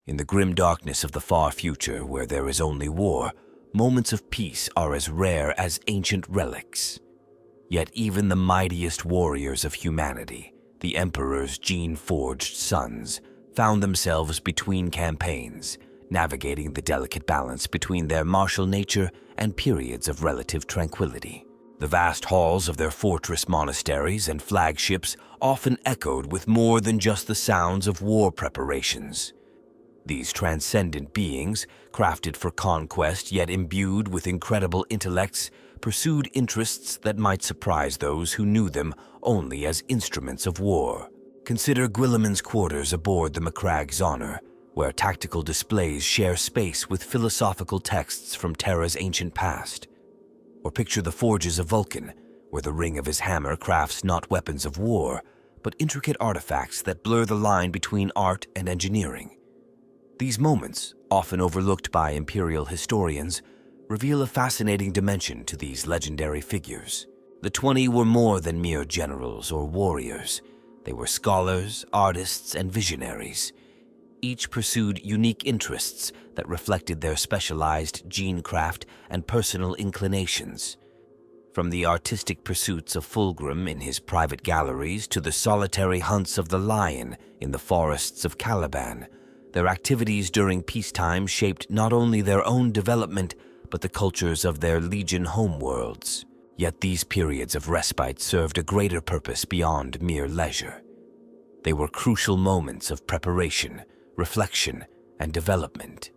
In the grim darkness of the far future, where there is only war, moments of peace are as rare as ancient relics. Yet even the mightiest warriors of humanity, the Emperor's gene-forged sons, found themselves between campaigns, navigating the delicate balance between their martial nature and periods of relative tranquility. The vast halls of their fortress monasteries and flagships often echoed with more than just the sounds of war preparations. These transcendent beings, crafted for conquest yet imbued with incredible intellects, pursued interests that might surprise those who knew them only as instruments of war. Consider Guilliman's quarters aboard the Macragg's Honor, where tactical displays share space with philosophical texts from Terra's ancient past. Or picture the forges of Vulkan, where the ring of his hammer crafts not weapons of war, but intricate artifacts that blur the line between art and engineering. These moments, often overlooked by imperial historians, reveal a fascinating dimension to these legendary figures. The 20 were more than mere generals or warriors. They were scholars, artists, and visionaries. Each pursued unique interests that reflected their specialized genecraft and personal inclinations. From the artistic pursuits of Fulgrim in his private galleries to the solitary hunts of the lion in the forests of Caliban, their activities during peacetime shaped not only their own development but the cultures of their legion homeworlds. Yet these periods of respite served a greater purpose beyond mere leisure. They were crucial moments of preparation, reflection, and development.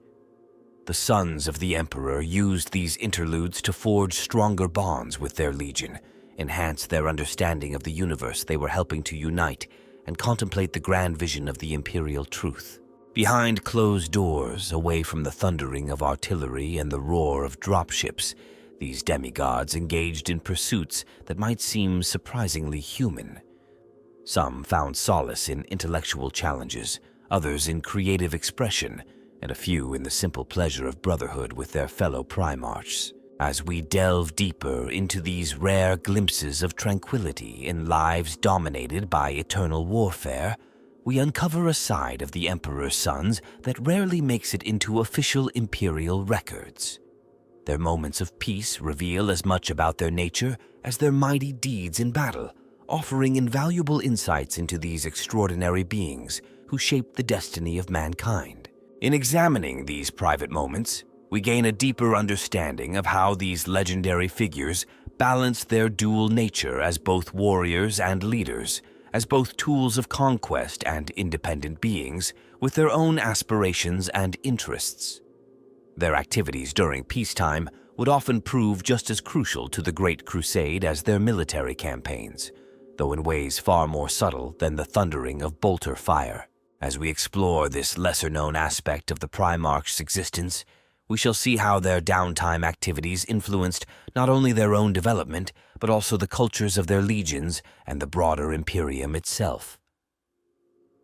The sons of the Emperor used these interludes to forge stronger bonds with their legion, enhance their understanding of the universe they were helping to unite, and contemplate the grand vision of the imperial truth. Behind closed doors, away from the thundering of artillery and the roar of dropships, these demigods engaged in pursuits that might seem surprisingly human. Some found solace in intellectual challenges, others in creative expression, and a few in the simple pleasure of brotherhood with their fellow primarchs. As we delve deeper into these rare glimpses of tranquility in lives dominated by eternal warfare, we uncover a side of the Emperor's sons that rarely makes it into official imperial records. Their moments of peace reveal as much about their nature as their mighty deeds in battle, offering invaluable insights into these extraordinary beings who shaped the destiny of mankind. In examining these private moments, we gain a deeper understanding of how these legendary figures balanced their dual nature as both warriors and leaders, as both tools of conquest and independent beings with their own aspirations and interests. Their activities during peacetime would often prove just as crucial to the Great Crusade as their military campaigns, though in ways far more subtle than the thundering of bolter fire. As we explore this lesser-known aspect of the Primarch's existence, we shall see how their downtime activities influenced not only their own development, but also the cultures of their legions and the broader imperium itself.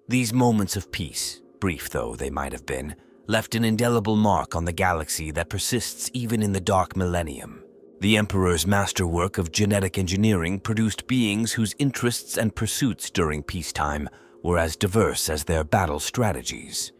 These moments of peace, brief though they might have been, left an indelible mark on the galaxy that persists even in the Dark Millennium. The Emperor's masterwork of genetic engineering produced beings whose interests and pursuits during peacetime were as diverse as their battle strategies.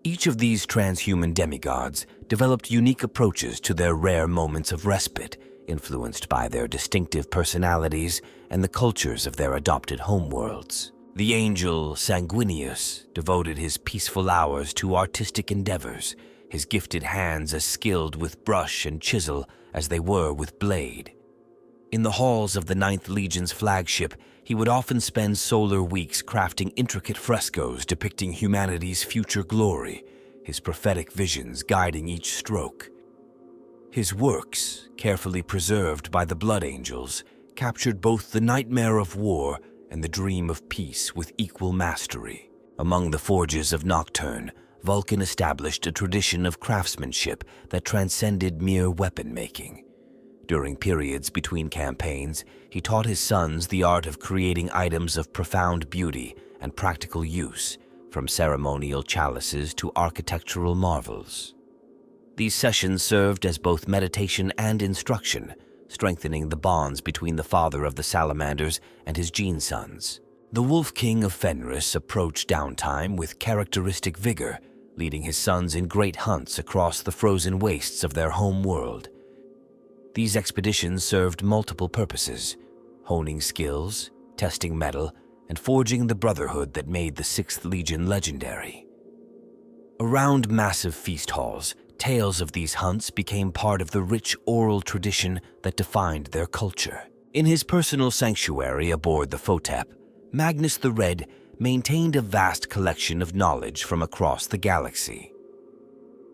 Each of these transhuman demigods developed unique approaches to their rare moments of respite, influenced by their distinctive personalities and the cultures of their adopted homeworlds. The angel Sanguinius devoted his peaceful hours to artistic endeavors, his gifted hands as skilled with brush and chisel as they were with blade. In the halls of the 9th Legion's flagship, he would often spend solar weeks crafting intricate frescoes depicting humanity's future glory, his prophetic visions guiding each stroke. His works, carefully preserved by the Blood Angels, captured both the nightmare of war and the dream of peace with equal mastery. Among the forges of Nocturne, Vulkan established a tradition of craftsmanship that transcended mere weapon-making. During periods between campaigns, he taught his sons the art of creating items of profound beauty and practical use, from ceremonial chalices to architectural marvels. These sessions served as both meditation and instruction, strengthening the bonds between the father of the salamanders and his gene sons. The Wolf King of Fenris approached Downtime with characteristic vigor, leading his sons in great hunts across the frozen wastes of their home world. These expeditions served multiple purposes: honing skills, testing metal, and forging the brotherhood that made the 6th Legion legendary. Around massive feast halls, tales of these hunts became part of the rich oral tradition that defined their culture. In his personal sanctuary aboard the Photep, Magnus the Red maintained a vast collection of knowledge from across the galaxy.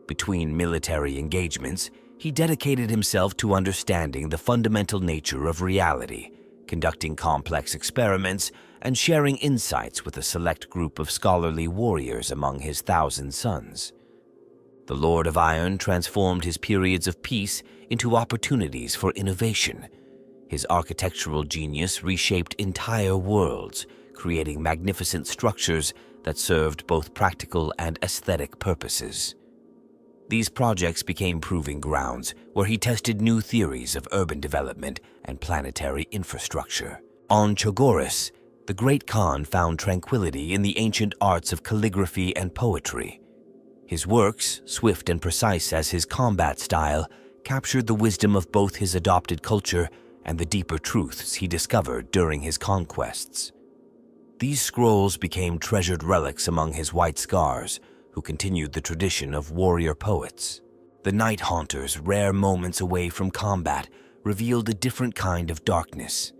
Between military engagements, he dedicated himself to understanding the fundamental nature of reality, conducting complex experiments, and sharing insights with a select group of scholarly warriors among his 1,000 sons. The Lord of Iron transformed his periods of peace into opportunities for innovation. His architectural genius reshaped entire worlds, creating magnificent structures that served both practical and aesthetic purposes. These projects became proving grounds where he tested new theories of urban development and planetary infrastructure. On Chogoris, the Great Khan found tranquility in the ancient arts of calligraphy and poetry. His works, swift and precise as his combat style, captured the wisdom of both his adopted culture and the deeper truths he discovered during his conquests. These scrolls became treasured relics among his white scars, who continued the tradition of warrior poets. The Night Haunter's rare moments away from combat revealed a different kind of darkness.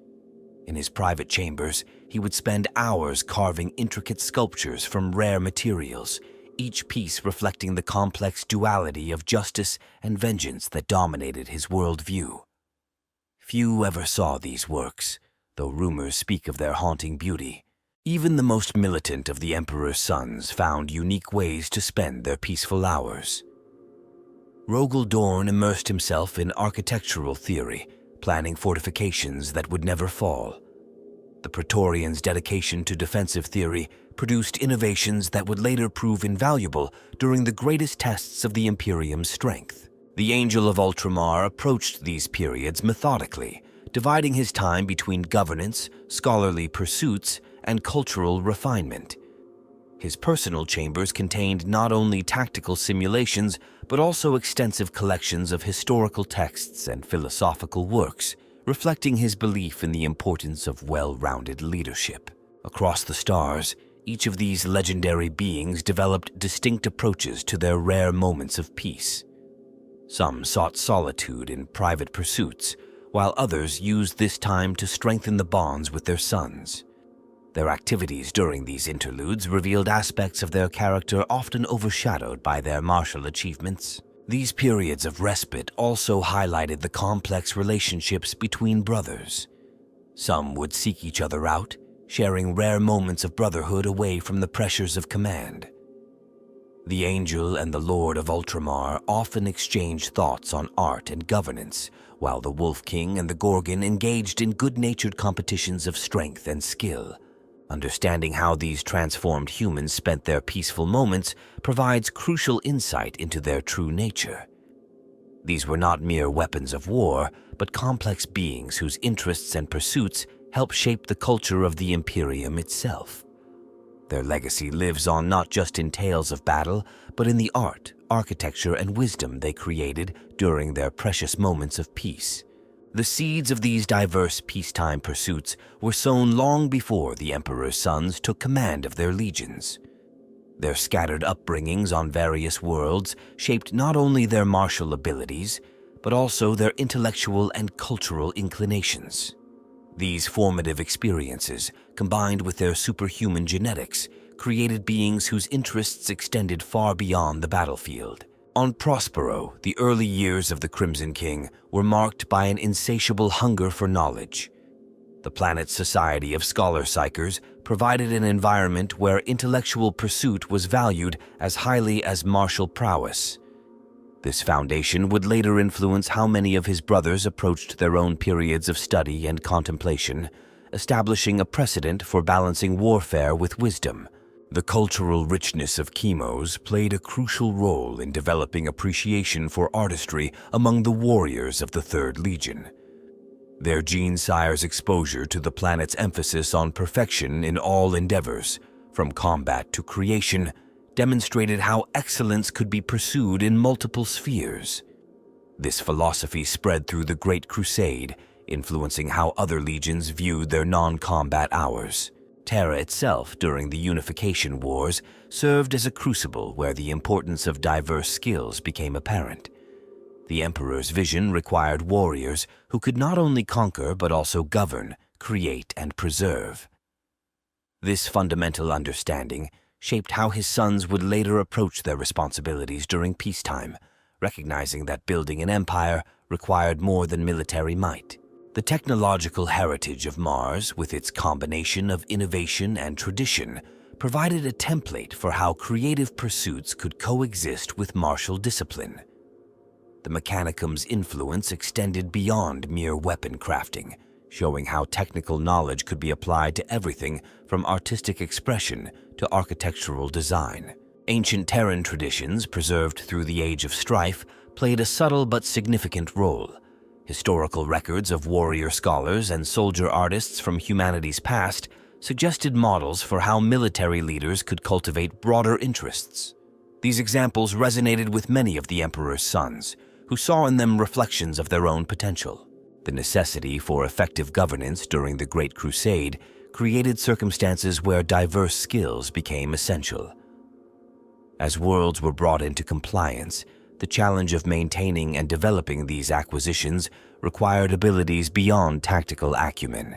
In his private chambers, he would spend hours carving intricate sculptures from rare materials, each piece reflecting the complex duality of justice and vengeance that dominated his worldview. Few ever saw these works, though rumors speak of their haunting beauty. Even the most militant of the Emperor's sons found unique ways to spend their peaceful hours. Rogal Dorn immersed himself in architectural theory, planning fortifications that would never fall. The Praetorian's dedication to defensive theory produced innovations that would later prove invaluable during the greatest tests of the Imperium's strength. The Angel of Ultramar approached these periods methodically, dividing his time between governance, scholarly pursuits, and cultural refinement. His personal chambers contained not only tactical simulations, but also extensive collections of historical texts and philosophical works, reflecting his belief in the importance of well-rounded leadership. Across the stars, each of these legendary beings developed distinct approaches to their rare moments of peace. Some sought solitude in private pursuits, while others used this time to strengthen the bonds with their sons. Their activities during these interludes revealed aspects of their character often overshadowed by their martial achievements. These periods of respite also highlighted the complex relationships between brothers. Some would seek each other out, sharing rare moments of brotherhood away from the pressures of command. The Angel and the Lord of Ultramar often exchanged thoughts on art and governance, while the Wolf King and the Gorgon engaged in good-natured competitions of strength and skill. Understanding how these transformed humans spent their peaceful moments provides crucial insight into their true nature. These were not mere weapons of war, but complex beings whose interests and pursuits help shape the culture of the Imperium itself. Their legacy lives on not just in tales of battle, but in the art, architecture, and wisdom they created during their precious moments of peace. The seeds of these diverse peacetime pursuits were sown long before the Emperor's sons took command of their legions. Their scattered upbringings on various worlds shaped not only their martial abilities, but also their intellectual and cultural inclinations. These formative experiences, combined with their superhuman genetics, created beings whose interests extended far beyond the battlefield. On Prospero, the early years of the Crimson King were marked by an insatiable hunger for knowledge. The planet's society of scholar-psychers provided an environment where intellectual pursuit was valued as highly as martial prowess. This foundation would later influence how many of his brothers approached their own periods of study and contemplation, establishing a precedent for balancing warfare with wisdom. The cultural richness of Chemos played a crucial role in developing appreciation for artistry among the warriors of the Third Legion. Their gene sire's exposure to the planet's emphasis on perfection in all endeavors, from combat to creation, demonstrated how excellence could be pursued in multiple spheres. This philosophy spread through the Great Crusade, influencing how other legions viewed their non-combat hours. Terra itself, during the Unification Wars, served as a crucible where the importance of diverse skills became apparent. The Emperor's vision required warriors who could not only conquer but also govern, create, and preserve. This fundamental understanding shaped how his sons would later approach their responsibilities during peacetime, recognizing that building an empire required more than military might. The technological heritage of Mars, with its combination of innovation and tradition, provided a template for how creative pursuits could coexist with martial discipline. The Mechanicum's influence extended beyond mere weapon crafting, showing how technical knowledge could be applied to everything from artistic expression to architectural design. Ancient Terran traditions, preserved through the Age of Strife, played a subtle but significant role. Historical records of warrior scholars and soldier artists from humanity's past suggested models for how military leaders could cultivate broader interests. These examples resonated with many of the Emperor's sons, who saw in them reflections of their own potential. The necessity for effective governance during the Great Crusade created circumstances where diverse skills became essential. As worlds were brought into compliance, the challenge of maintaining and developing these acquisitions required abilities beyond tactical acumen.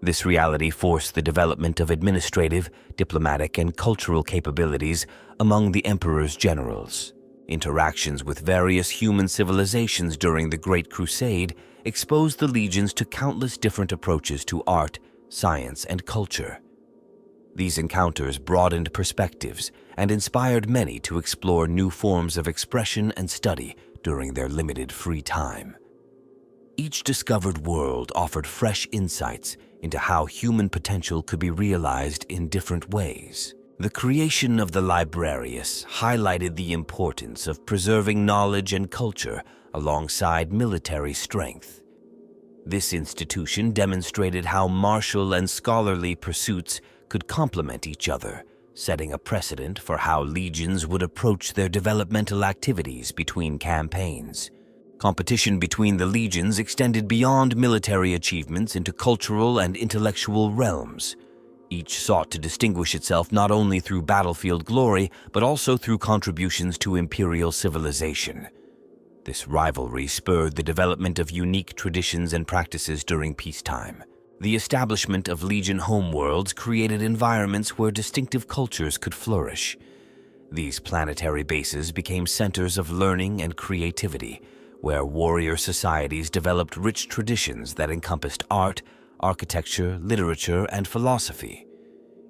This reality forced the development of administrative, diplomatic, and cultural capabilities among the Emperor's generals. Interactions with various human civilizations during the Great Crusade exposed the legions to countless different approaches to art, science, and culture. These encounters broadened perspectives and inspired many to explore new forms of expression and study during their limited free time. Each discovered world offered fresh insights into how human potential could be realized in different ways. The creation of the Librarius highlighted the importance of preserving knowledge and culture alongside military strength. This institution demonstrated how martial and scholarly pursuits could complement each other, setting a precedent for how legions would approach their developmental activities between campaigns. Competition between the legions extended beyond military achievements into cultural and intellectual realms. Each sought to distinguish itself not only through battlefield glory, but also through contributions to imperial civilization. This rivalry spurred the development of unique traditions and practices during peacetime. The establishment of legion homeworlds created environments where distinctive cultures could flourish. These planetary bases became centers of learning and creativity, where warrior societies developed rich traditions that encompassed art, architecture, literature, and philosophy.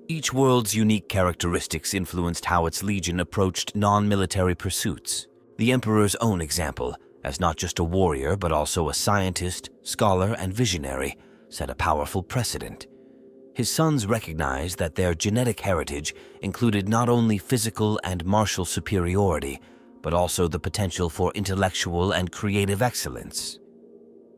Each world's unique characteristics influenced how its legion approached non-military pursuits. The Emperor's own example, as not just a warrior but also a scientist, scholar, and visionary, set a powerful precedent. His sons recognized that their genetic heritage included not only physical and martial superiority, but also the potential for intellectual and creative excellence.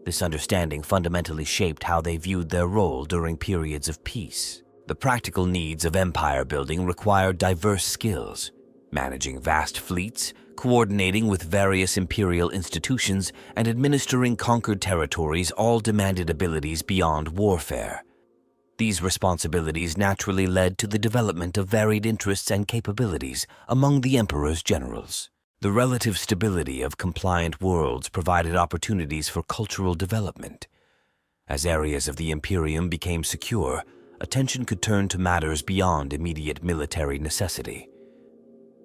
This understanding fundamentally shaped how they viewed their role during periods of peace. The practical needs of empire building required diverse skills. Managing vast fleets, coordinating with various imperial institutions, and administering conquered territories all demanded abilities beyond warfare. These responsibilities naturally led to the development of varied interests and capabilities among the Emperor's generals. The relative stability of compliant worlds provided opportunities for cultural development. As areas of the imperium became secure, attention could turn to matters beyond immediate military necessity.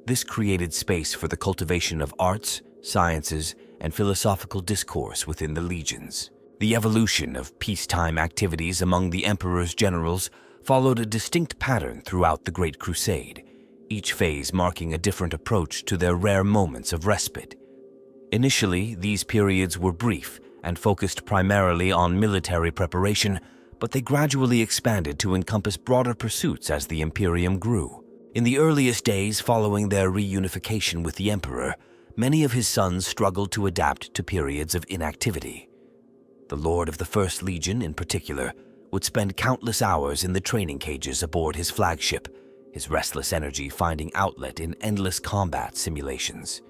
This created space for the cultivation of arts, sciences, and philosophical discourse within the legions. The evolution of peacetime activities among the Emperor's generals followed a distinct pattern throughout the Great Crusade, each phase marking a different approach to their rare moments of respite. Initially, these periods were brief and focused primarily on military preparation, but they gradually expanded to encompass broader pursuits as the Imperium grew. In the earliest days following their reunification with the Emperor, many of his sons struggled to adapt to periods of inactivity. The Lord of the First Legion, in particular, would spend countless hours in the training cages aboard his flagship, his restless energy finding outlet in endless combat simulations.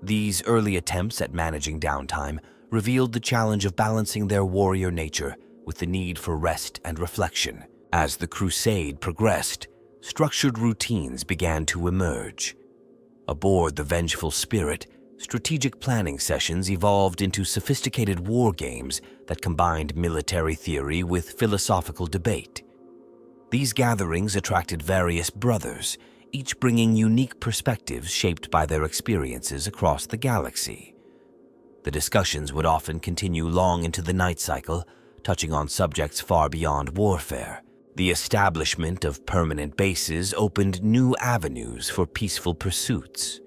These early attempts at managing downtime revealed the challenge of balancing their warrior nature with the need for rest and reflection. As the crusade progressed, structured routines began to emerge. Aboard the Vengeful Spirit, strategic planning sessions evolved into sophisticated war games that combined military theory with philosophical debate. These gatherings attracted various brothers, each bringing unique perspectives shaped by their experiences across the galaxy. The discussions would often continue long into the night cycle, touching on subjects far beyond warfare. The establishment of permanent bases opened new avenues for peaceful pursuits.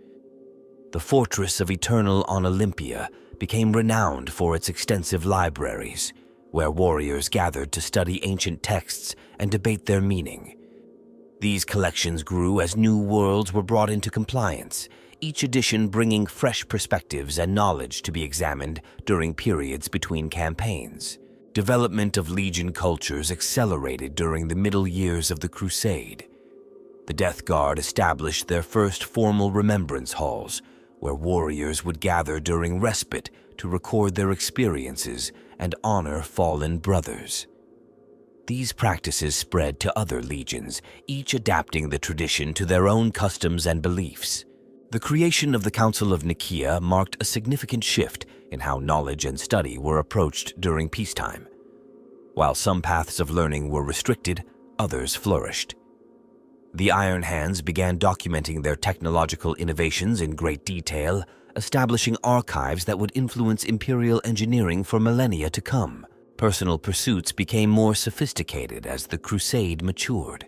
The Fortress of Eternal on Olympia became renowned for its extensive libraries, where warriors gathered to study ancient texts and debate their meaning. These collections grew as new worlds were brought into compliance, each edition bringing fresh perspectives and knowledge to be examined during periods between campaigns. Development of Legion cultures accelerated during the middle years of the Crusade. The Death Guard established their first formal remembrance halls, where warriors would gather during respite to record their experiences and honor fallen brothers. These practices spread to other legions, each adapting the tradition to their own customs and beliefs. The creation of the Council of Nicaea marked a significant shift in how knowledge and study were approached during peacetime. While some paths of learning were restricted, others flourished. The Iron Hands began documenting their technological innovations in great detail, establishing archives that would influence imperial engineering for millennia to come. Personal pursuits became more sophisticated as the Crusade matured.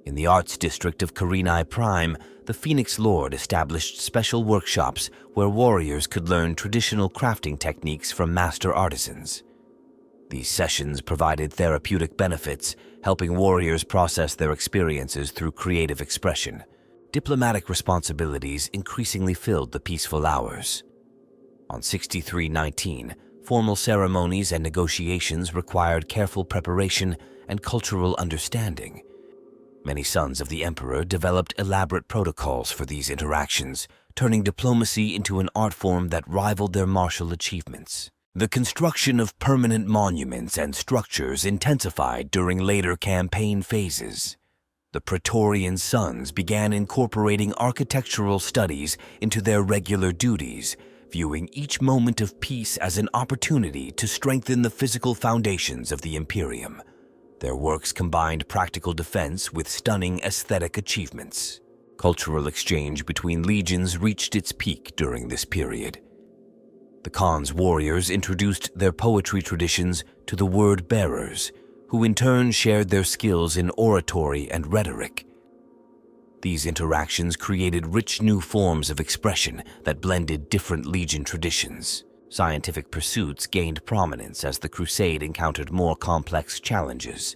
In the arts district of Carinae Prime, the Phoenix Lord established special workshops where warriors could learn traditional crafting techniques from master artisans. These sessions provided therapeutic benefits, helping warriors process their experiences through creative expression. Diplomatic responsibilities increasingly filled the peaceful hours. On 6319, formal ceremonies and negotiations required careful preparation and cultural understanding. Many sons of the Emperor developed elaborate protocols for these interactions, turning diplomacy into an art form that rivaled their martial achievements. The construction of permanent monuments and structures intensified during later campaign phases. The Praetorian Sons began incorporating architectural studies into their regular duties, viewing each moment of peace as an opportunity to strengthen the physical foundations of the imperium. Their works combined practical defense with stunning aesthetic achievements. Cultural exchange between legions reached its peak during this period. The Khan's warriors introduced their poetry traditions to the word-bearers, who in turn shared their skills in oratory and rhetoric. These interactions created rich new forms of expression that blended different legion traditions. Scientific pursuits gained prominence as the Crusade encountered more complex challenges.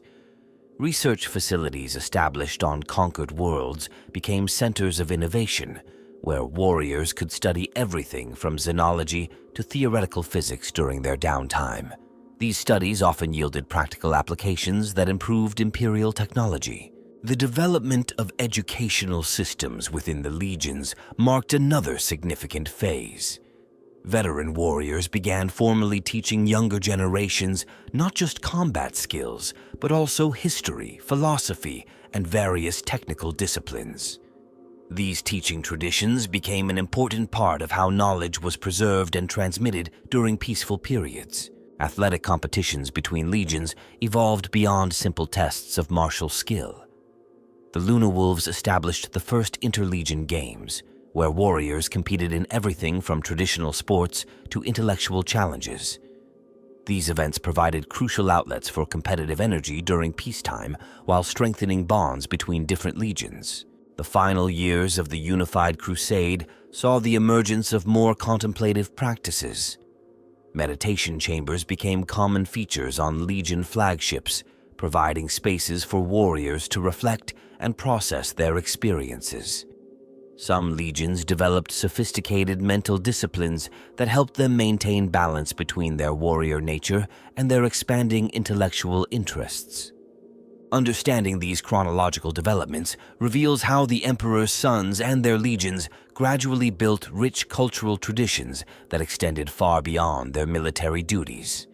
Research facilities established on conquered worlds became centers of innovation, where warriors could study everything from xenology to theoretical physics during their downtime. These studies often yielded practical applications that improved imperial technology. The development of educational systems within the legions marked another significant phase. Veteran warriors began formally teaching younger generations not just combat skills, but also history, philosophy, and various technical disciplines. These teaching traditions became an important part of how knowledge was preserved and transmitted during peaceful periods. Athletic competitions between legions evolved beyond simple tests of martial skill. The Luna Wolves established the first interlegion games, where warriors competed in everything from traditional sports to intellectual challenges. These events provided crucial outlets for competitive energy during peacetime while strengthening bonds between different legions. The final years of the Unified Crusade saw the emergence of more contemplative practices. Meditation chambers became common features on Legion flagships, providing spaces for warriors to reflect and process their experiences. Some legions developed sophisticated mental disciplines that helped them maintain balance between their warrior nature and their expanding intellectual interests. Understanding these chronological developments reveals how the emperor's sons and their legions gradually built rich cultural traditions that extended far beyond their military duties.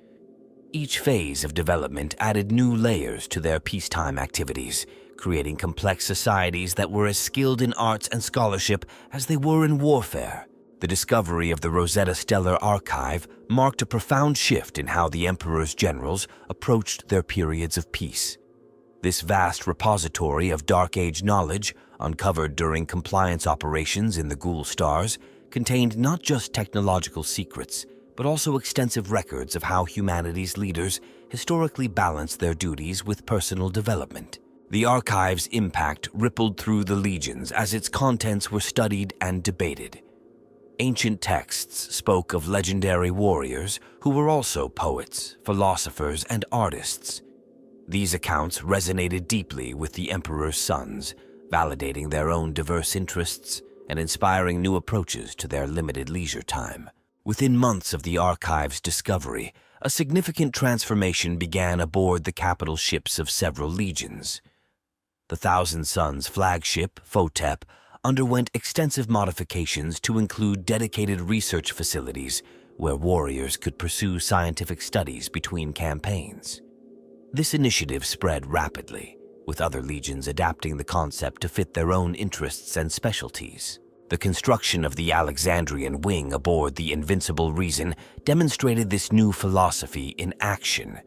Each phase of development added new layers to their peacetime activities, creating complex societies that were as skilled in arts and scholarship as they were in warfare. The discovery of the Rosetta Stellar Archive marked a profound shift in how the emperor's generals approached their periods of peace. This vast repository of Dark Age knowledge, uncovered during compliance operations in the Ghoul Stars, contained not just technological secrets, but also extensive records of how humanity's leaders historically balanced their duties with personal development. The archive's impact rippled through the legions as its contents were studied and debated. Ancient texts spoke of legendary warriors who were also poets, philosophers, and artists. These accounts resonated deeply with the emperor's sons, validating their own diverse interests and inspiring new approaches to their limited leisure time. Within months of the archive's discovery, a significant transformation began aboard the capital ships of several legions. The Thousand Suns flagship, Photep, underwent extensive modifications to include dedicated research facilities where warriors could pursue scientific studies between campaigns. This initiative spread rapidly, with other legions adapting the concept to fit their own interests and specialties. The construction of the Alexandrian wing aboard the Invincible Reason demonstrated this new philosophy in action.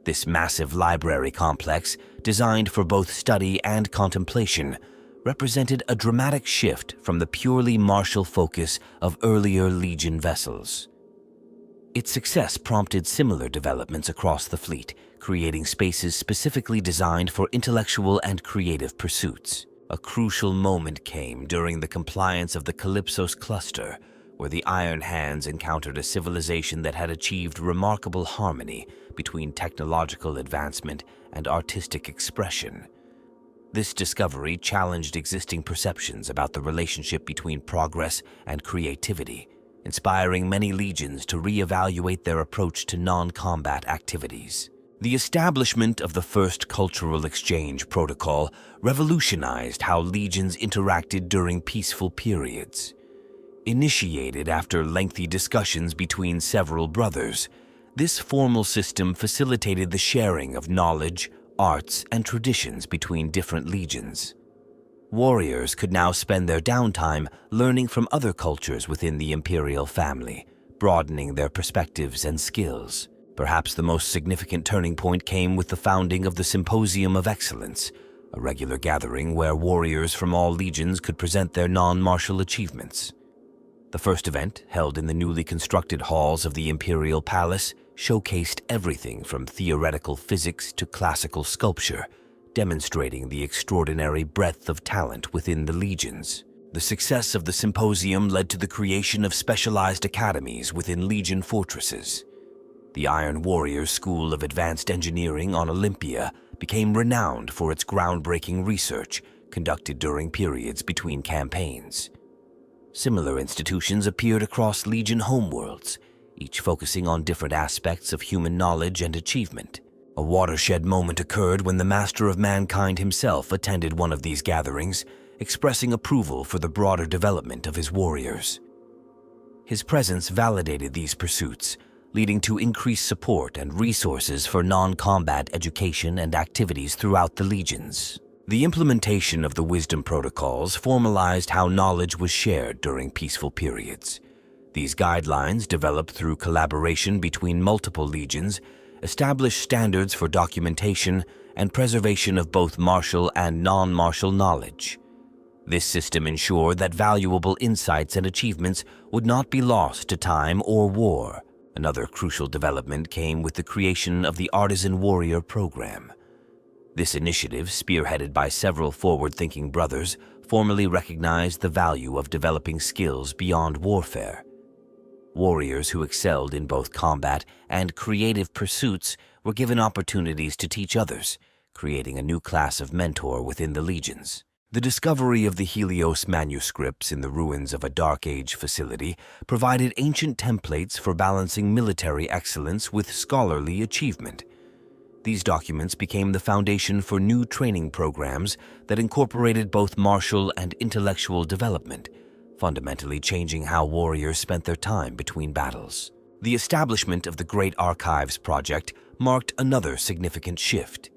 This massive library complex, designed for both study and contemplation, represented a dramatic shift from the purely martial focus of earlier Legion vessels. Its success prompted similar developments across the fleet, creating spaces specifically designed for intellectual and creative pursuits. A crucial moment came during the compliance of the Calypsos cluster, where the Iron Hands encountered a civilization that had achieved remarkable harmony between technological advancement and artistic expression. This discovery challenged existing perceptions about the relationship between progress and creativity, inspiring many legions to reevaluate their approach to non-combat activities. The establishment of the first cultural exchange protocol revolutionized how legions interacted during peaceful periods. Initiated after lengthy discussions between several brothers, this formal system facilitated the sharing of knowledge, arts, and traditions between different legions. Warriors could now spend their downtime learning from other cultures within the imperial family, broadening their perspectives and skills. Perhaps the most significant turning point came with the founding of the Symposium of Excellence, a regular gathering where warriors from all legions could present their non-martial achievements. The first event, held in the newly constructed halls of the Imperial Palace, showcased everything from theoretical physics to classical sculpture, demonstrating the extraordinary breadth of talent within the legions. The success of the symposium led to the creation of specialized academies within legion fortresses. The Iron Warriors School of Advanced Engineering on Olympia became renowned for its groundbreaking research conducted during periods between campaigns. Similar institutions appeared across Legion homeworlds, each focusing on different aspects of human knowledge and achievement. A watershed moment occurred when the Master of Mankind himself attended one of these gatherings, expressing approval for the broader development of his warriors. His presence validated these pursuits, leading to increased support and resources for non-combat education and activities throughout the legions. The implementation of the Wisdom Protocols formalized how knowledge was shared during peaceful periods. These guidelines, developed through collaboration between multiple legions, established standards for documentation and preservation of both martial and non-martial knowledge. This system ensured that valuable insights and achievements would not be lost to time or war. Another crucial development came with the creation of the Artisan Warrior program. This initiative, spearheaded by several forward-thinking brothers, formally recognized the value of developing skills beyond warfare. Warriors who excelled in both combat and creative pursuits were given opportunities to teach others, creating a new class of mentor within the legions. The discovery of the Helios manuscripts in the ruins of a Dark Age facility provided ancient templates for balancing military excellence with scholarly achievement. These documents became the foundation for new training programs that incorporated both martial and intellectual development, fundamentally changing how warriors spent their time between battles. The establishment of the Great Archives Project marked another significant shift.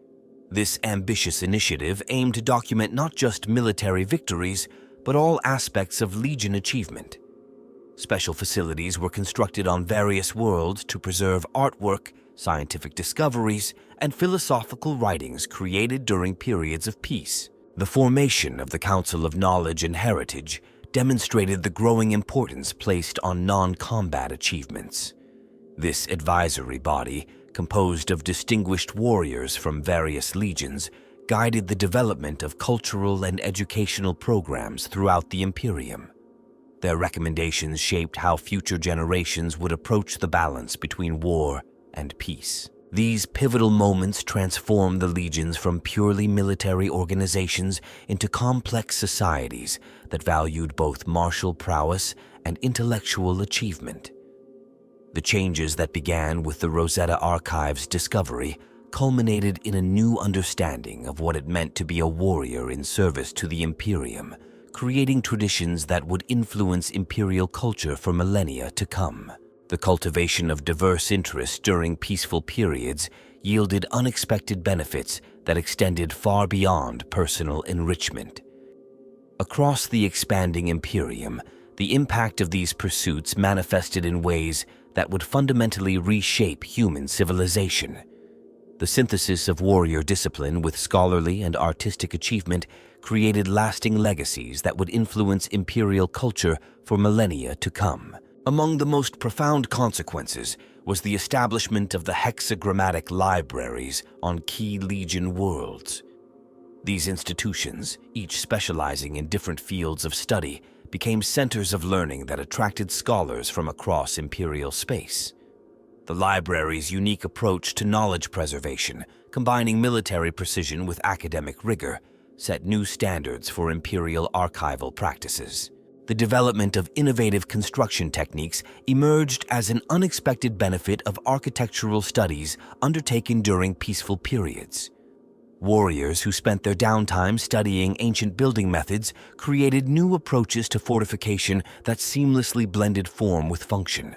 This ambitious initiative aimed to document not just military victories, but all aspects of Legion achievement. Special facilities were constructed on various worlds to preserve artwork, scientific discoveries, and philosophical writings created during periods of peace. The formation of the Council of Knowledge and Heritage demonstrated the growing importance placed on non-combat achievements. This advisory body, composed of distinguished warriors from various legions, guided the development of cultural and educational programs throughout the Imperium. Their recommendations shaped how future generations would approach the balance between war and peace. These pivotal moments transformed the legions from purely military organizations into complex societies that valued both martial prowess and intellectual achievement. The changes that began with the Rosetta Archives discovery culminated in a new understanding of what it meant to be a warrior in service to the Imperium, creating traditions that would influence imperial culture for millennia to come. The cultivation of diverse interests during peaceful periods yielded unexpected benefits that extended far beyond personal enrichment. Across the expanding Imperium, the impact of these pursuits manifested in ways that would fundamentally reshape human civilization. The synthesis of warrior discipline with scholarly and artistic achievement created lasting legacies that would influence imperial culture for millennia to come. Among the most profound consequences was the establishment of the hexagrammatic libraries on key Legion worlds. These institutions, each specializing in different fields of study, became centers of learning that attracted scholars from across imperial space. The library's unique approach to knowledge preservation, combining military precision with academic rigor, set new standards for imperial archival practices. The development of innovative construction techniques emerged as an unexpected benefit of architectural studies undertaken during peaceful periods. Warriors who spent their downtime studying ancient building methods created new approaches to fortification that seamlessly blended form with function.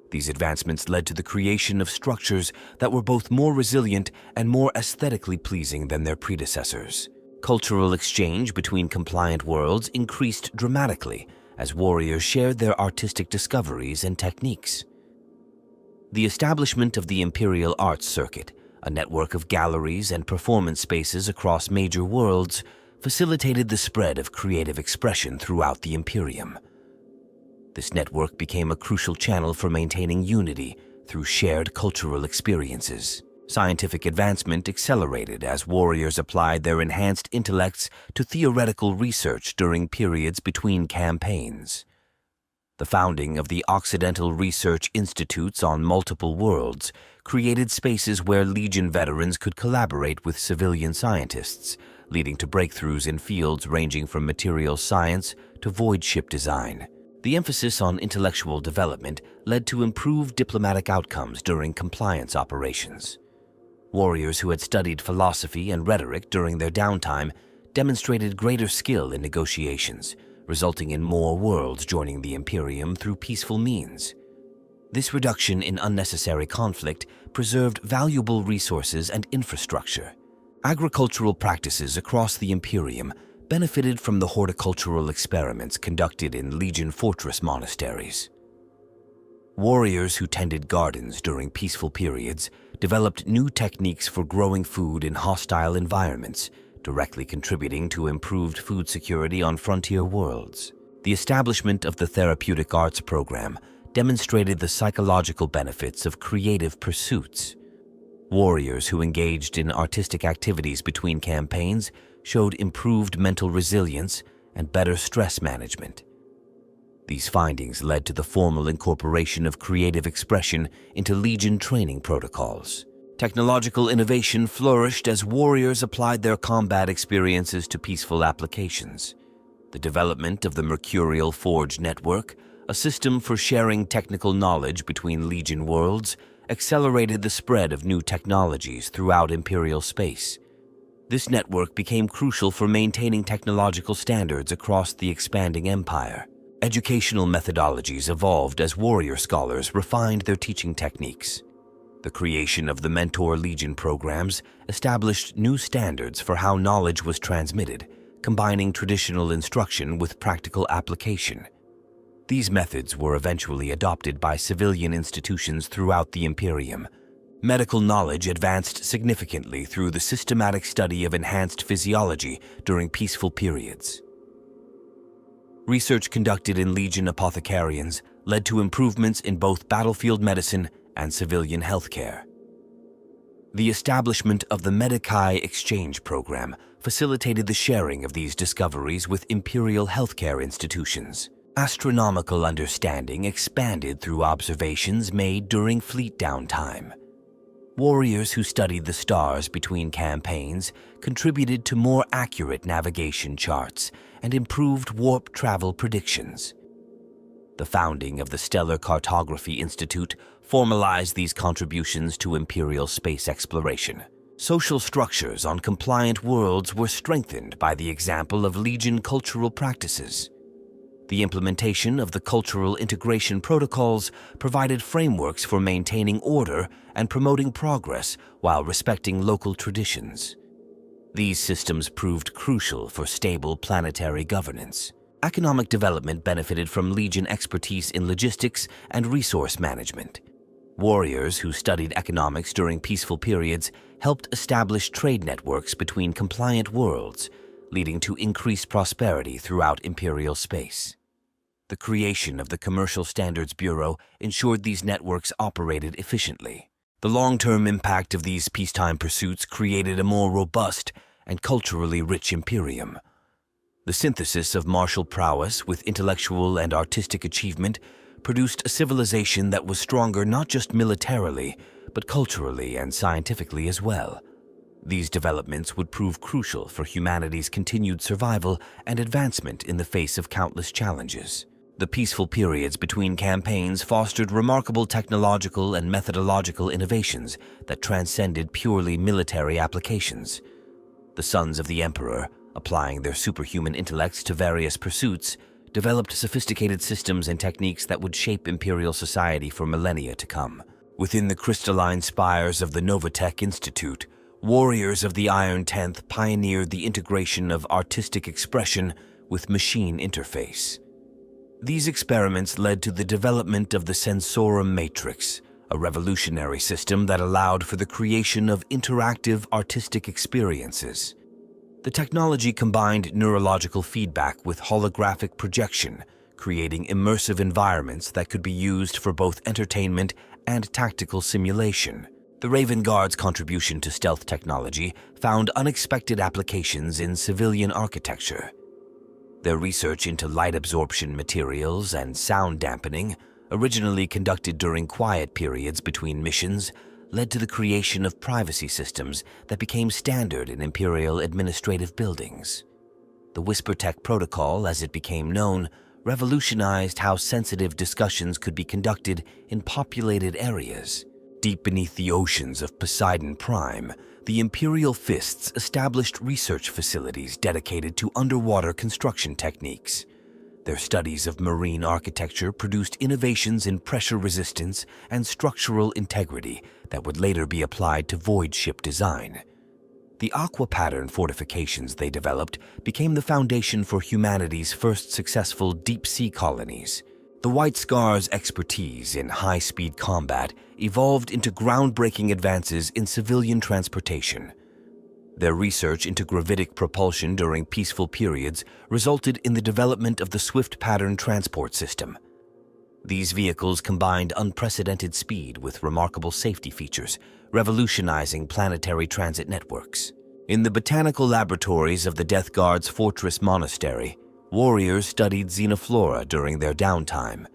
These advancements led to the creation of structures that were both more resilient and more aesthetically pleasing than their predecessors. Cultural exchange between compliant worlds increased dramatically as warriors shared their artistic discoveries and techniques. The establishment of the Imperial Arts Circuit, a network of galleries and performance spaces across major worlds, facilitated the spread of creative expression throughout the Imperium. This network became a crucial channel for maintaining unity through shared cultural experiences. Scientific advancement accelerated as warriors applied their enhanced intellects to theoretical research during periods between campaigns. The founding of the Occidental Research Institutes on multiple worlds created spaces where Legion veterans could collaborate with civilian scientists, leading to breakthroughs in fields ranging from materials science to void ship design. The emphasis on intellectual development led to improved diplomatic outcomes during compliance operations. Warriors who had studied philosophy and rhetoric during their downtime demonstrated greater skill in negotiations, resulting in more worlds joining the Imperium through peaceful means. This reduction in unnecessary conflict preserved valuable resources and infrastructure. Agricultural practices across the Imperium benefited from the horticultural experiments conducted in Legion fortress monasteries. Warriors who tended gardens during peaceful periods developed new techniques for growing food in hostile environments, directly contributing to improved food security on frontier worlds. The establishment of the Therapeutic Arts program demonstrated the psychological benefits of creative pursuits. Warriors who engaged in artistic activities between campaigns showed improved mental resilience and better stress management. These findings led to the formal incorporation of creative expression into Legion training protocols. Technological innovation flourished as warriors applied their combat experiences to peaceful applications. The development of the Mercurial Forge network, a system for sharing technical knowledge between Legion worlds, accelerated the spread of new technologies throughout Imperial space. This network became crucial for maintaining technological standards across the expanding empire. Educational methodologies evolved as warrior scholars refined their teaching techniques. The creation of the Mentor Legion programs established new standards for how knowledge was transmitted, combining traditional instruction with practical application. These methods were eventually adopted by civilian institutions throughout the Imperium. Medical knowledge advanced significantly through the systematic study of enhanced physiology during peaceful periods. Research conducted in Legion apothecarians led to improvements in both battlefield medicine and civilian healthcare. The establishment of the Medicae exchange program facilitated the sharing of these discoveries with imperial healthcare institutions. Astronomical understanding expanded through observations made during fleet downtime. Warriors who studied the stars between campaigns contributed to more accurate navigation charts and improved warp travel predictions. The founding of the Stellar Cartography Institute formalized these contributions to Imperial space exploration. Social structures on compliant worlds were strengthened by the example of Legion cultural practices. The implementation of the cultural integration protocols provided frameworks for maintaining order and promoting progress while respecting local traditions. These systems proved crucial for stable planetary governance. Economic development benefited from Legion expertise in logistics and resource management. Warriors who studied economics during peaceful periods helped establish trade networks between compliant worlds, leading to increased prosperity throughout Imperial space. The creation of the Commercial Standards Bureau ensured these networks operated efficiently. The long-term impact of these peacetime pursuits created a more robust and culturally rich Imperium. The synthesis of martial prowess with intellectual and artistic achievement produced a civilization that was stronger not just militarily, but culturally and scientifically as well. These developments would prove crucial for humanity's continued survival and advancement in the face of countless challenges. The peaceful periods between campaigns fostered remarkable technological and methodological innovations that transcended purely military applications. The sons of the Emperor, applying their superhuman intellects to various pursuits, developed sophisticated systems and techniques that would shape Imperial society for millennia to come. Within the crystalline spires of the Novatech Institute, warriors of the Iron Tenth pioneered the integration of artistic expression with machine interface. These experiments led to the development of the Sensorum Matrix, a revolutionary system that allowed for the creation of interactive artistic experiences. The technology combined neurological feedback with holographic projection, creating immersive environments that could be used for both entertainment and tactical simulation. The Raven Guard's contribution to stealth technology found unexpected applications in civilian architecture. Their research into light absorption materials and sound dampening, originally conducted during quiet periods between missions, led to the creation of privacy systems that became standard in Imperial administrative buildings. The WhisperTech protocol, as it became known, revolutionized how sensitive discussions could be conducted in populated areas. Deep beneath the oceans of Poseidon Prime, the Imperial Fists established research facilities dedicated to underwater construction techniques. Their studies of marine architecture produced innovations in pressure resistance and structural integrity that would later be applied to void ship design. The aqua pattern fortifications they developed became the foundation for humanity's first successful deep-sea colonies. The White Scar's expertise in high-speed combat evolved into groundbreaking advances in civilian transportation. Their research into gravitic propulsion during peaceful periods resulted in the development of the Swift Pattern Transport System. These vehicles combined unprecedented speed with remarkable safety features, revolutionizing planetary transit networks. In the botanical laboratories of the Death Guard's Fortress Monastery, warriors studied xenoflora during their downtime.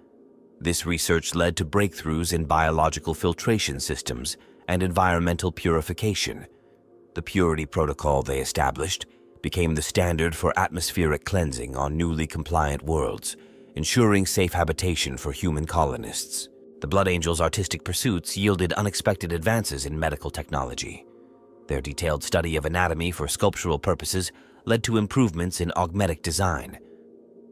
This research led to breakthroughs in biological filtration systems and environmental purification. The purity protocol they established became the standard for atmospheric cleansing on newly compliant worlds, ensuring safe habitation for human colonists. The Blood Angels' artistic pursuits yielded unexpected advances in medical technology. Their detailed study of anatomy for sculptural purposes led to improvements in augmetic design.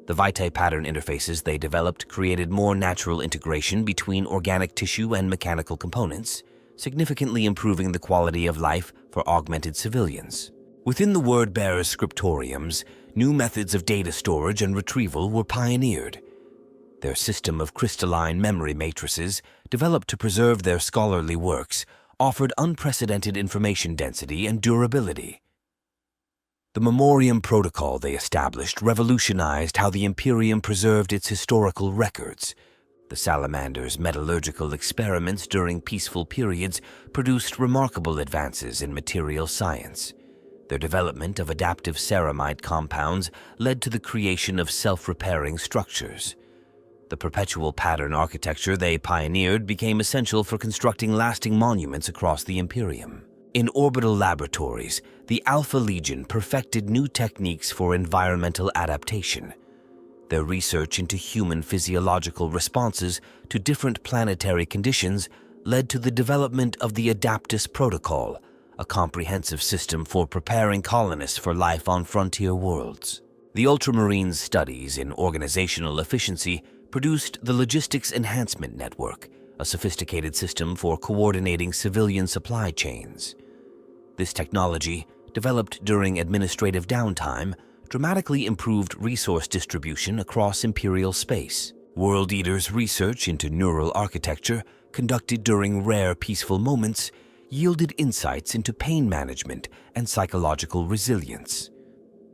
The vitae pattern interfaces they developed created more natural integration between organic tissue and mechanical components, significantly improving the quality of life for augmented civilians. Within the word-bearers' scriptoriums, new methods of data storage and retrieval were pioneered. Their system of crystalline memory matrices, developed to preserve their scholarly works, offered unprecedented information density and durability. The Memoriam protocol they established revolutionized how the Imperium preserved its historical records. The Salamander's metallurgical experiments during peaceful periods produced remarkable advances in material science. Their development of adaptive ceramide compounds led to the creation of self-repairing structures. The perpetual pattern architecture they pioneered became essential for constructing lasting monuments across the Imperium. In orbital laboratories, the Alpha Legion perfected new techniques for environmental adaptation. Their research into human physiological responses to different planetary conditions led to the development of the Adaptus Protocol, a comprehensive system for preparing colonists for life on frontier worlds. The Ultramarines' studies in organizational efficiency produced the Logistics Enhancement Network, a sophisticated system for coordinating civilian supply chains. This technology, developed during administrative downtime, dramatically improved resource distribution across Imperial space. World Eater's research into neural architecture, conducted during rare peaceful moments, yielded insights into pain management and psychological resilience.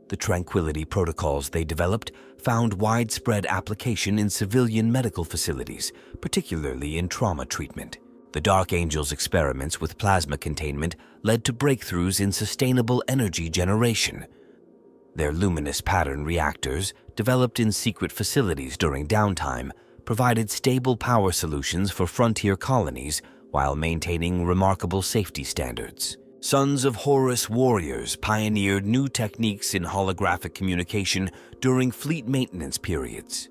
The tranquility protocols they developed found widespread application in civilian medical facilities, particularly in trauma treatment. The Dark Angels' experiments with plasma containment led to breakthroughs in sustainable energy generation. Their luminous pattern reactors, developed in secret facilities during downtime, provided stable power solutions for frontier colonies while maintaining remarkable safety standards. Sons of Horus warriors pioneered new techniques in holographic communication during fleet maintenance periods.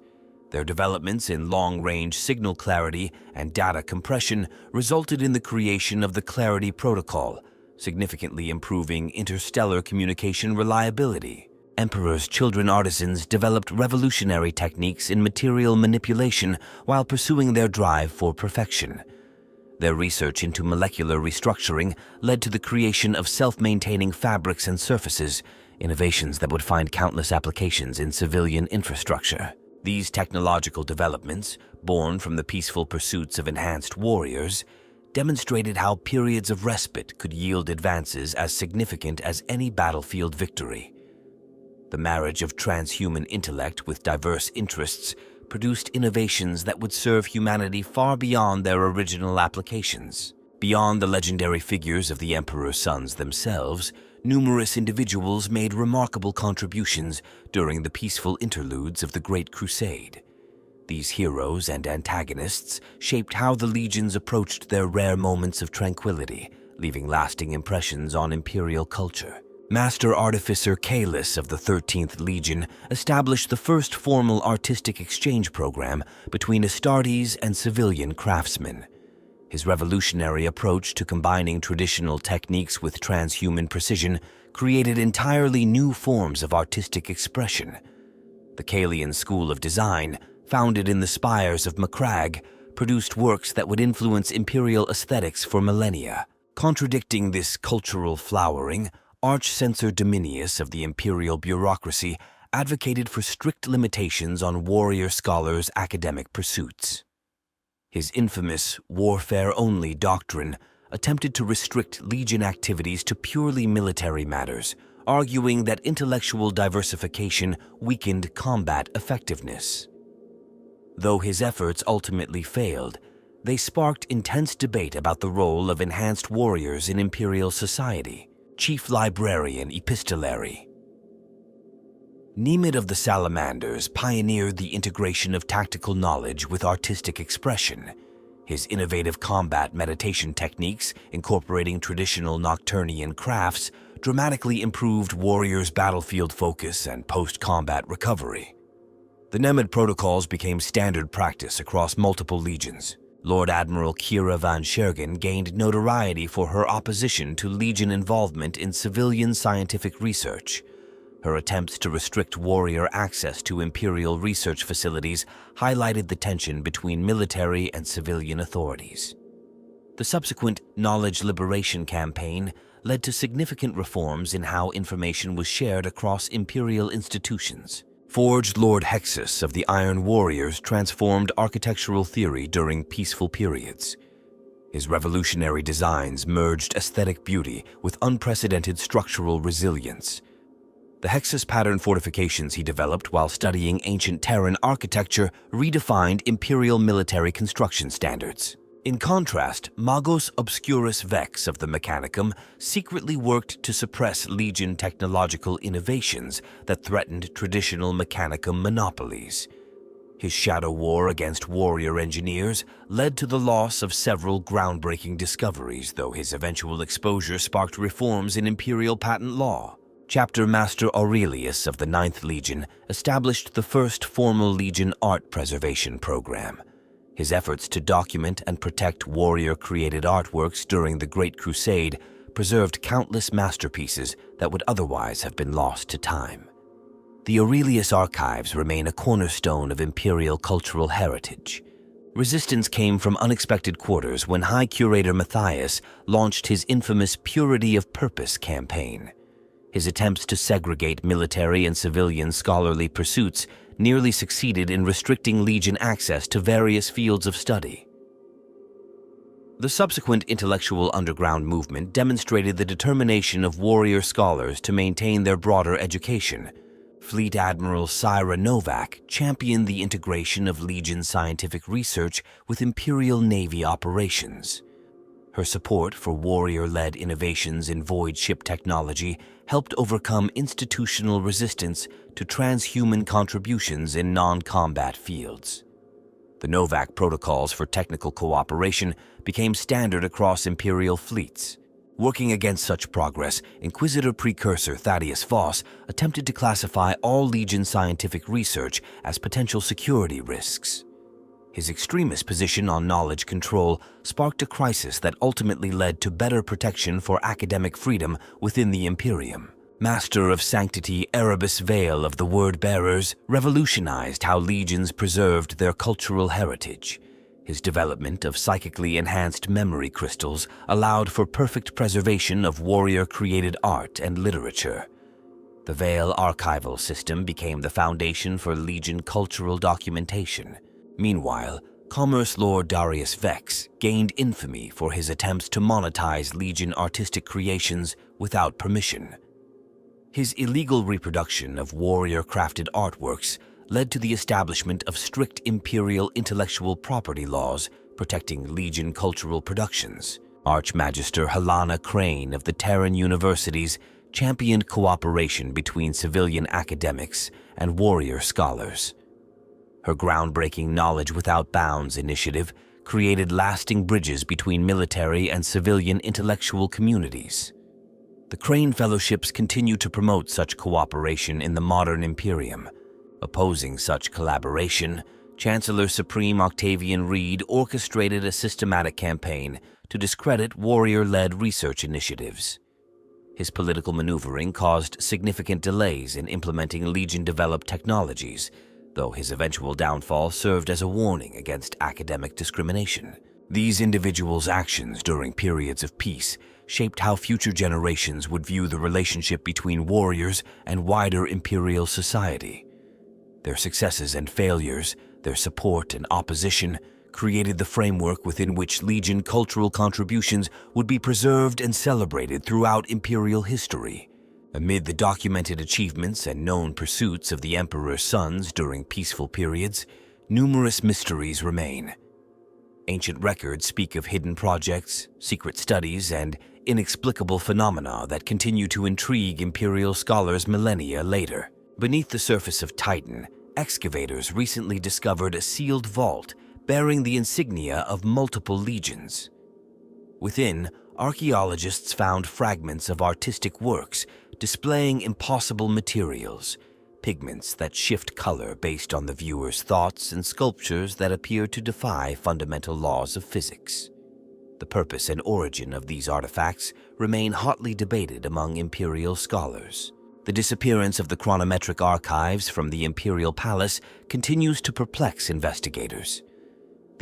Their developments in long-range signal clarity and data compression resulted in the creation of the Clarity Protocol, significantly improving interstellar communication reliability. Emperor's children artisans developed revolutionary techniques in material manipulation while pursuing their drive for perfection. Their research into molecular restructuring led to the creation of self-maintaining fabrics and surfaces, innovations that would find countless applications in civilian infrastructure. These technological developments, born from the peaceful pursuits of enhanced warriors, demonstrated how periods of respite could yield advances as significant as any battlefield victory. The marriage of transhuman intellect with diverse interests produced innovations that would serve humanity far beyond their original applications. Beyond the legendary figures of the Emperor's sons themselves, numerous individuals made remarkable contributions during the peaceful interludes of the Great Crusade. These heroes and antagonists shaped how the legions approached their rare moments of tranquility, leaving lasting impressions on Imperial culture. Master Artificer Kalis of the 13th Legion established the first formal artistic exchange program between Astartes and civilian craftsmen. His revolutionary approach to combining traditional techniques with transhuman precision created entirely new forms of artistic expression. The Kalian School of Design, founded in the spires of Macragge, produced works that would influence imperial aesthetics for millennia. Contradicting this cultural flowering, Arch-Censor Dominius of the imperial bureaucracy advocated for strict limitations on warrior scholars' academic pursuits. His infamous warfare-only doctrine attempted to restrict legion activities to purely military matters, arguing that intellectual diversification weakened combat effectiveness. Though his efforts ultimately failed, they sparked intense debate about the role of enhanced warriors in imperial society. Chief Librarian Epistolary. Nemid of the Salamanders pioneered the integration of tactical knowledge with artistic expression. His innovative combat meditation techniques, incorporating traditional Nocturnian crafts, dramatically improved warriors' battlefield focus and post-combat recovery. The Nemad protocols became standard practice across multiple legions. Lord Admiral Kira van Schergen gained notoriety for her opposition to Legion involvement in civilian scientific research. Her attempts to restrict warrior access to Imperial research facilities highlighted the tension between military and civilian authorities. The subsequent Knowledge Liberation campaign led to significant reforms in how information was shared across Imperial institutions. Forged Lord Hexus of the Iron Warriors transformed architectural theory during peaceful periods. His revolutionary designs merged aesthetic beauty with unprecedented structural resilience. The Hexus pattern fortifications he developed while studying ancient Terran architecture redefined Imperial military construction standards. In contrast, Magos Obscurus Vex of the Mechanicum secretly worked to suppress Legion technological innovations that threatened traditional Mechanicum monopolies. His shadow war against warrior engineers led to the loss of several groundbreaking discoveries, though his eventual exposure sparked reforms in Imperial patent law. Chapter Master Aurelius of the 9th Legion established the first formal Legion art preservation program. His efforts to document and protect warrior-created artworks during the Great Crusade preserved countless masterpieces that would otherwise have been lost to time. The Aurelius archives remain a cornerstone of Imperial cultural heritage. Resistance came from unexpected quarters when High Curator Matthias launched his infamous Purity of Purpose campaign. His attempts to segregate military and civilian scholarly pursuits nearly succeeded in restricting Legion access to various fields of study. The subsequent intellectual underground movement demonstrated the determination of warrior scholars to maintain their broader education. Fleet Admiral Syra Novak championed the integration of Legion scientific research with Imperial Navy operations. Her support for warrior-led innovations in void ship technology helped overcome institutional resistance to transhuman contributions in non-combat fields. The Novak protocols for technical cooperation became standard across Imperial fleets. Working against such progress, Inquisitor precursor Thaddeus Voss attempted to classify all Legion scientific research as potential security risks. His extremist position on knowledge control sparked a crisis that ultimately led to better protection for academic freedom within the Imperium. Master of Sanctity Erebus Vale of the Word-Bearers revolutionized how legions preserved their cultural heritage. His development of psychically enhanced memory crystals allowed for perfect preservation of warrior-created art and literature. The Vale archival system became the foundation for Legion cultural documentation. Meanwhile, Commerce Lord Darius Vex gained infamy for his attempts to monetize Legion artistic creations without permission. His illegal reproduction of warrior-crafted artworks led to the establishment of strict Imperial intellectual property laws protecting Legion cultural productions. Archmagister Helena Crane of the Terran Universities championed cooperation between civilian academics and warrior scholars. Her groundbreaking Knowledge Without Bounds initiative created lasting bridges between military and civilian intellectual communities. The Crane Fellowships continue to promote such cooperation in the modern Imperium. Opposing such collaboration, Chancellor Supreme Octavian Reed orchestrated a systematic campaign to discredit warrior-led research initiatives. His political maneuvering caused significant delays in implementing Legion-developed technologies, though his eventual downfall served as a warning against academic discrimination. These individuals' actions during periods of peace shaped how future generations would view the relationship between warriors and wider Imperial society. Their successes and failures, their support and opposition, created the framework within which Legion cultural contributions would be preserved and celebrated throughout Imperial history. Amid the documented achievements and known pursuits of the Emperor's sons during peaceful periods, numerous mysteries remain. Ancient records speak of hidden projects, secret studies, and inexplicable phenomena that continue to intrigue Imperial scholars millennia later. Beneath the surface of Titan, excavators recently discovered a sealed vault bearing the insignia of multiple legions. Within, archaeologists found fragments of artistic works displaying impossible materials, pigments that shift color based on the viewer's thoughts, and sculptures that appear to defy fundamental laws of physics. The purpose and origin of these artifacts remain hotly debated among imperial scholars. The disappearance of the chronometric archives from the imperial palace continues to perplex investigators.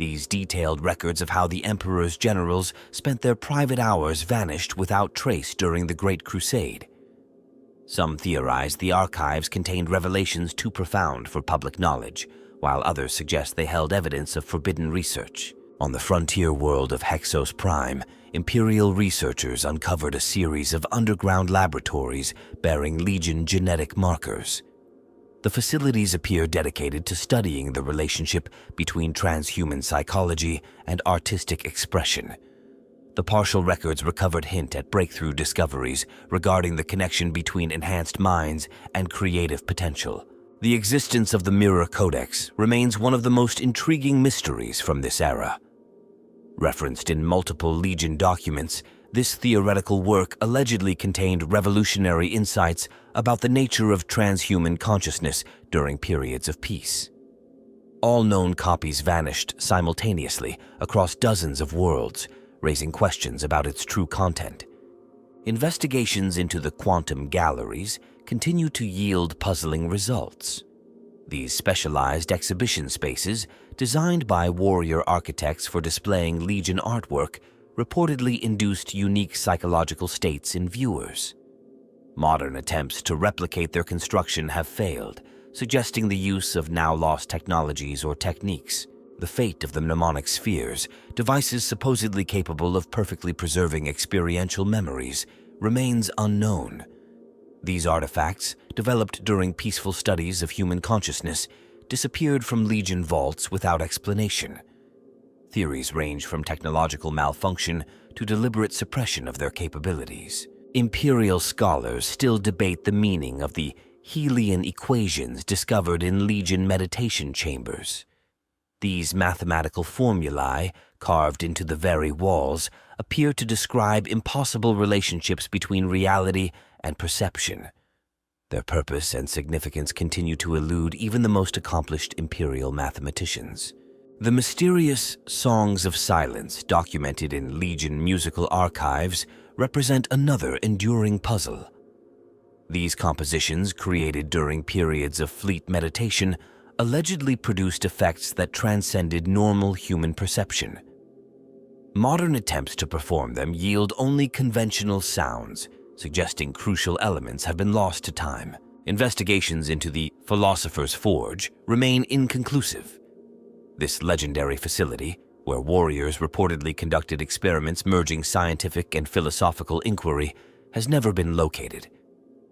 These detailed records of how the emperor's generals spent their private hours vanished without trace during the Great Crusade. Some theorize the archives contained revelations too profound for public knowledge, while others suggest they held evidence of forbidden research. On the frontier world of Hexos Prime, Imperial researchers uncovered a series of underground laboratories bearing Legion genetic markers. The facilities appear dedicated to studying the relationship between transhuman psychology and artistic expression. The partial records recovered hint at breakthrough discoveries regarding the connection between enhanced minds and creative potential. The existence of the Mirror Codex remains one of the most intriguing mysteries from this era. Referenced in multiple Legion documents, this theoretical work allegedly contained revolutionary insights about the nature of transhuman consciousness during periods of peace. All known copies vanished simultaneously across dozens of worlds, raising questions about its true content. Investigations into the quantum galleries continue to yield puzzling results. These specialized exhibition spaces, designed by warrior architects for displaying Legion artwork, reportedly induced unique psychological states in viewers. Modern attempts to replicate their construction have failed, suggesting the use of now-lost technologies or techniques. The fate of the mnemonic spheres, devices supposedly capable of perfectly preserving experiential memories, remains unknown. These artifacts, developed during peaceful studies of human consciousness, disappeared from Legion vaults without explanation. Theories range from technological malfunction to deliberate suppression of their capabilities. Imperial scholars still debate the meaning of the Helian equations discovered in Legion meditation chambers. These mathematical formulae, carved into the very walls, appear to describe impossible relationships between reality and perception. Their purpose and significance continue to elude even the most accomplished Imperial mathematicians. The mysterious Songs of Silence documented in Legion musical archives represent another enduring puzzle. These compositions, created during periods of fleet meditation, allegedly produced effects that transcended normal human perception. Modern attempts to perform them yield only conventional sounds, suggesting crucial elements have been lost to time. Investigations into the Philosopher's Forge remain inconclusive. This legendary facility, where warriors reportedly conducted experiments merging scientific and philosophical inquiry, has never been located.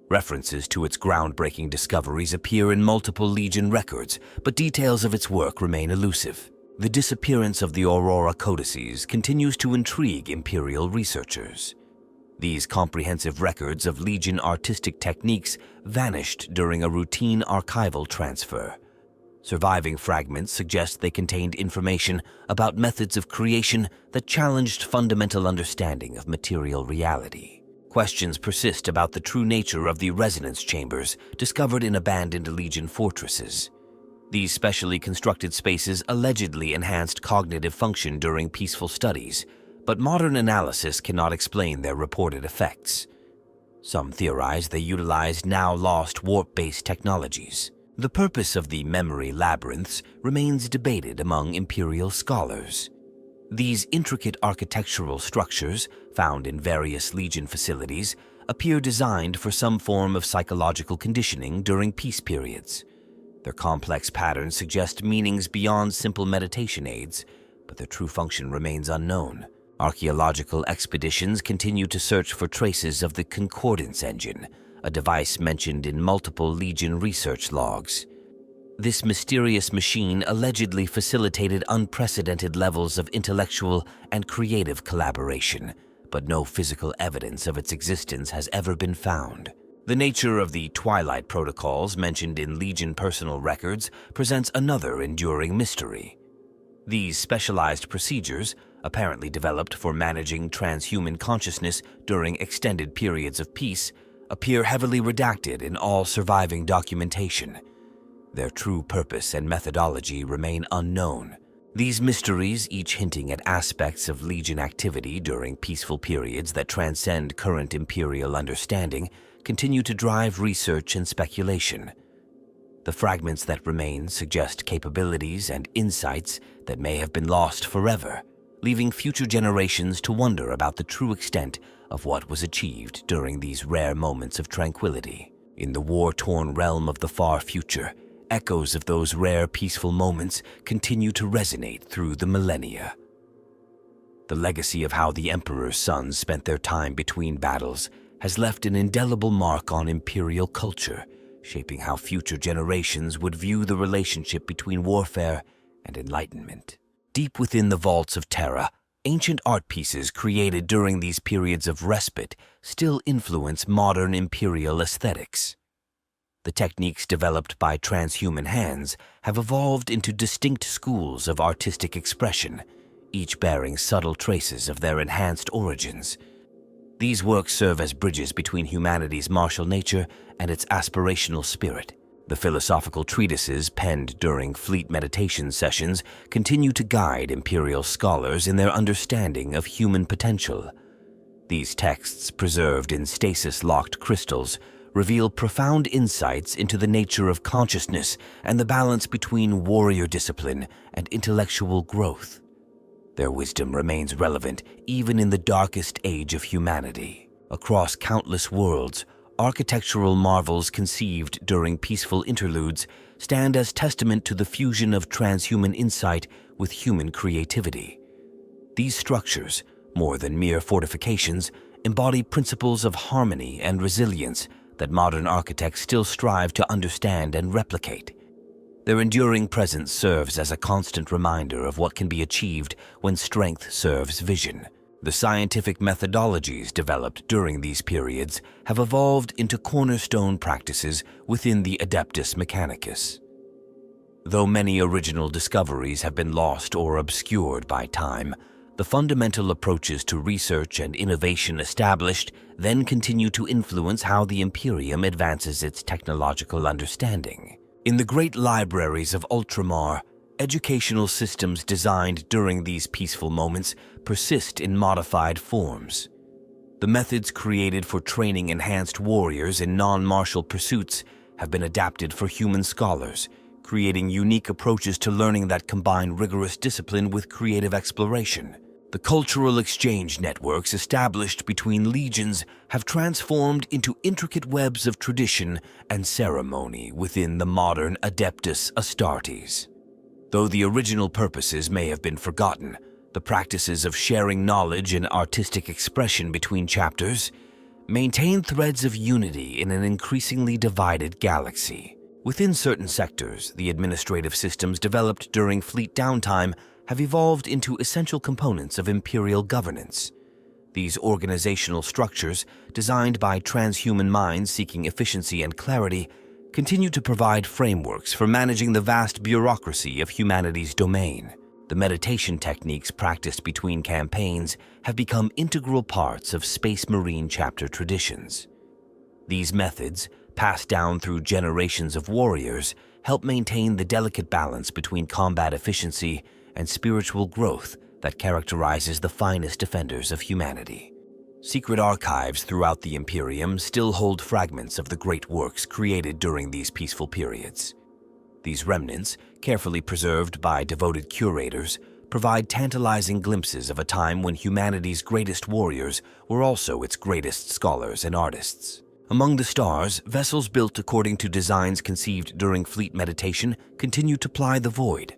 References to its groundbreaking discoveries appear in multiple Legion records, but details of its work remain elusive. The disappearance of the Aurora codices continues to intrigue Imperial researchers. These comprehensive records of Legion artistic techniques vanished during a routine archival transfer. Surviving fragments suggest they contained information about methods of creation that challenged fundamental understanding of material reality. Questions persist about the true nature of the resonance chambers discovered in abandoned Legion fortresses. These specially constructed spaces allegedly enhanced cognitive function during peaceful studies, but modern analysis cannot explain their reported effects. Some theorize they utilized now-lost warp-based technologies. The purpose of the memory labyrinths remains debated among Imperial scholars. These intricate architectural structures, found in various Legion facilities, appear designed for some form of psychological conditioning during peace periods. Their complex patterns suggest meanings beyond simple meditation aids, but their true function remains unknown. Archaeological expeditions continue to search for traces of the Concordance engine, a device mentioned in multiple Legion research logs. This mysterious machine allegedly facilitated unprecedented levels of intellectual and creative collaboration, but no physical evidence of its existence has ever been found. The nature of the Twilight Protocols mentioned in Legion personal records presents another enduring mystery. These specialized procedures, apparently developed for managing transhuman consciousness during extended periods of peace, appear heavily redacted in all surviving documentation. Their true purpose and methodology remain unknown. These mysteries, each hinting at aspects of Legion activity during peaceful periods that transcend current Imperial understanding, continue to drive research and speculation. The fragments that remain suggest capabilities and insights that may have been lost forever, leaving future generations to wonder about the true extent of what was achieved during these rare moments of tranquility. In the war-torn realm of the far future, echoes of those rare peaceful moments continue to resonate through the millennia. The legacy of how the Emperor's sons spent their time between battles has left an indelible mark on Imperial culture, shaping how future generations would view the relationship between warfare and enlightenment. Deep within the vaults of Terra, ancient art pieces created during these periods of respite still influence modern Imperial aesthetics. The techniques developed by transhuman hands have evolved into distinct schools of artistic expression, each bearing subtle traces of their enhanced origins. These works serve as bridges between humanity's martial nature and its aspirational spirit. The philosophical treatises penned during fleet meditation sessions continue to guide Imperial scholars in their understanding of human potential. These texts, preserved in stasis-locked crystals, reveal profound insights into the nature of consciousness and the balance between warrior discipline and intellectual growth. Their wisdom remains relevant even in the darkest age of humanity. Across countless worlds, architectural marvels conceived during peaceful interludes stand as testament to the fusion of transhuman insight with human creativity. These structures, more than mere fortifications, embody principles of harmony and resilience that modern architects still strive to understand and replicate. Their enduring presence serves as a constant reminder of what can be achieved when strength serves vision. The scientific methodologies developed during these periods have evolved into cornerstone practices within the Adeptus Mechanicus. Though many original discoveries have been lost or obscured by time, the fundamental approaches to research and innovation established then continue to influence how the Imperium advances its technological understanding. In the great libraries of Ultramar, educational systems designed during these peaceful moments persist in modified forms. The methods created for training enhanced warriors in non-martial pursuits have been adapted for human scholars, creating unique approaches to learning that combine rigorous discipline with creative exploration. The cultural exchange networks established between legions have transformed into intricate webs of tradition and ceremony within the modern Adeptus Astartes. Though the original purposes may have been forgotten, the practices of sharing knowledge and artistic expression between chapters maintain threads of unity in an increasingly divided galaxy. Within certain sectors, the administrative systems developed during fleet downtime have evolved into essential components of Imperial governance. These organizational structures, designed by transhuman minds seeking efficiency and clarity, continue to provide frameworks for managing the vast bureaucracy of humanity's domain. The meditation techniques practiced between campaigns have become integral parts of Space Marine chapter traditions. These methods, passed down through generations of warriors, help maintain the delicate balance between combat efficiency and spiritual growth that characterizes the finest defenders of humanity. Secret archives throughout the Imperium still hold fragments of the great works created during these peaceful periods. These remnants, carefully preserved by devoted curators, provide tantalizing glimpses of a time when humanity's greatest warriors were also its greatest scholars and artists. Among the stars, vessels built according to designs conceived during fleet meditation continue to ply the void.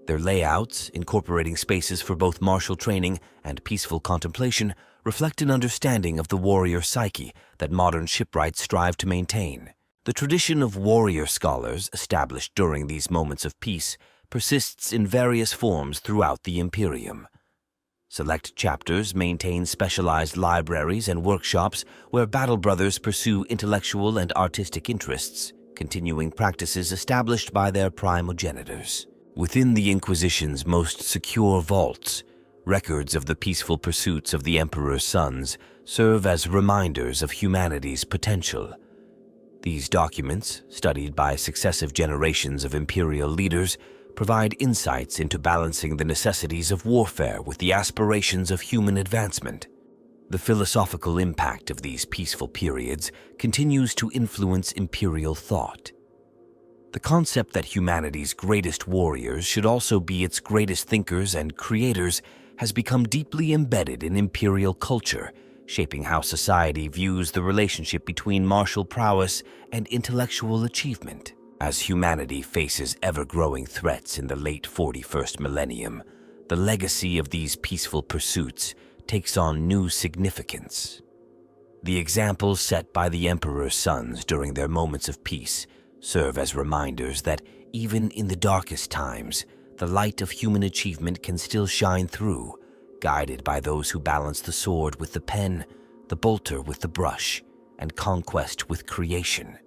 Their layouts, incorporating spaces for both martial training and peaceful contemplation, reflect an understanding of the warrior psyche that modern shipwrights strive to maintain. The tradition of warrior scholars, established during these moments of peace, persists in various forms throughout the Imperium. Select chapters maintain specialized libraries and workshops where battle brothers pursue intellectual and artistic interests, continuing practices established by their primogenitors. Within the Inquisition's most secure vaults, records of the peaceful pursuits of the Emperor's sons serve as reminders of humanity's potential. These documents, studied by successive generations of imperial leaders, provide insights into balancing the necessities of warfare with the aspirations of human advancement. The philosophical impact of these peaceful periods continues to influence imperial thought. The concept that humanity's greatest warriors should also be its greatest thinkers and creators has become deeply embedded in imperial culture, shaping how society views the relationship between martial prowess and intellectual achievement. As humanity faces ever-growing threats in the late 41st millennium, the legacy of these peaceful pursuits takes on new significance. The examples set by the Emperor's sons during their moments of peace serve as reminders that even in the darkest times, the light of human achievement can still shine through, guided by those who balance the sword with the pen, the bolter with the brush, and conquest with creation.